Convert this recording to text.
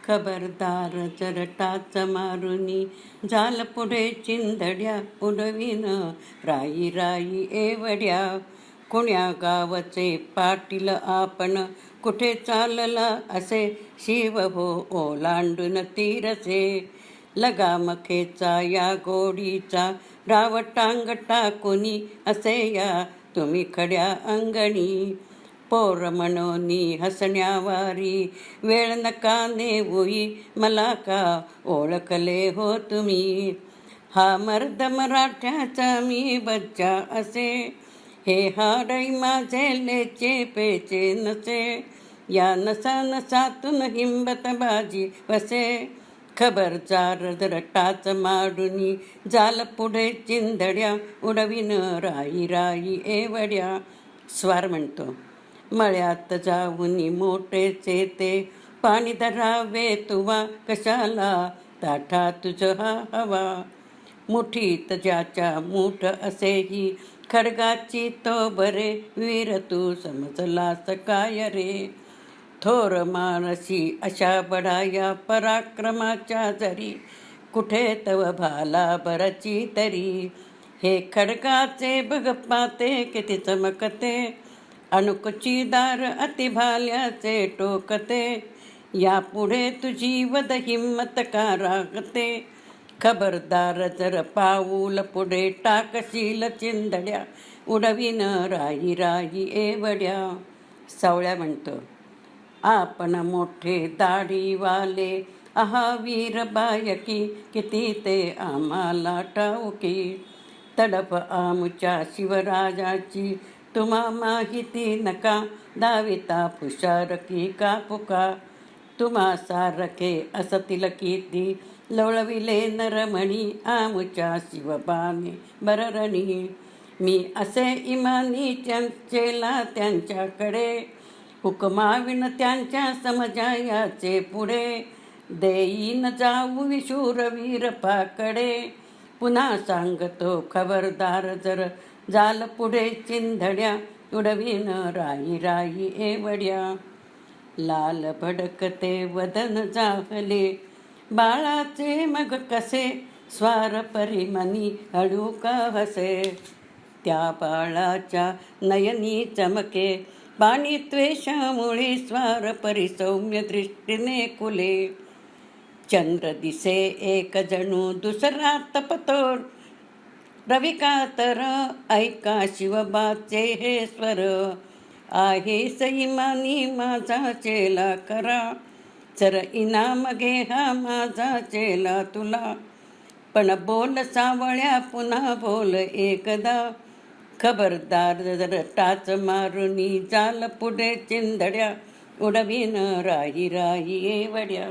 खबरदार जर टाच मारुनी झाल पुढे चिंधड्या उडवीन राई राई एवढ्या. कुण्या गावचे पाटील आपण कुठे चालला असे शिव हो ओलांडून तीरसे. लगामखेचा या गोडीचा राव टांग टाकुनी असे या तुम्ही खड्या अंगणी. पोर मनोनी हसण्यावारी वेळ नका नेवोई मला का ओळखले हो तुम्ही. हा मर्द मराठ्याचा मी बच्चा असे हे हाडै माझे लेचे पेचे नसे. या नसा नसातून हिंबत बाजी वसे. खबरदार जर टाच माडुनी जाल पुढे चिंधड्या उडवीन राई राई एवढ्या. स्वार म्हणतो, मळ्यात जाऊनी मोठेचे ते पाणी धरावे तुवा कशाला ताठा तुझ हा हवा. मुठीत ज्याच्या मूठ असेही खडगाची तो बरे वीर तू समजलास काय रे. थोर मानसी अशा बडाया पराक्रमाच्या जरी कुठे तव भाला बरची तरी. हे खडगाचे बघ पाते किती चमकते अणुकची दार अति भाल्याचे टोकते. या पुढे तुझी वद हिम्मत का रागते. खबरदार जर पाऊल पुढे टाकशील चिंधड्या उडवीन राई राई एवढ्या. सावळ्या म्हणतो, आपण मोठे दाढीवाले आहा वीर बायकी किती ते आम्हाला ठाऊकी. तडफ आमुच्या शिवराजाची तुम्हा माहिती नका दाविता फुशारकी का पुका. तुम्हा सारखे असतील किती लोळविले नरमणी आमुच्या शिवबाने बररणी. मी असे इमानी चेला त्यांच्याकडे हुकमाविन त्यांच्या समजायाचे पुढे. देईन जाऊ विशूरवीर पाकडे. पुन्हा सांगतो खबरदार जर जाल पुढे चिंधड्या उडवीन राई राई एवढ्या. लाल भडकते वदन जाहले बाळाचे मग कसे स्वार परिमनी हळू का हसे. त्या बाळाच्या नयनी चमके पाणी त्वेषामुळे स्वार परिसौम्य दृष्टीने कुले. चंद्र दिसे एक जणू दुसरा तपतोर रविकातर ऐका शिवबाचे हे स्वर. आहे सईमानी माझा चेला करा चर इनाम घे हा माझा चेला तुला. पण बोल सावळ्या पुन्हा बोल एकदा. खबरदार जर टाच मारुनी जाल पुढे चिंधड्या उडवीन राई राई एवढ्या.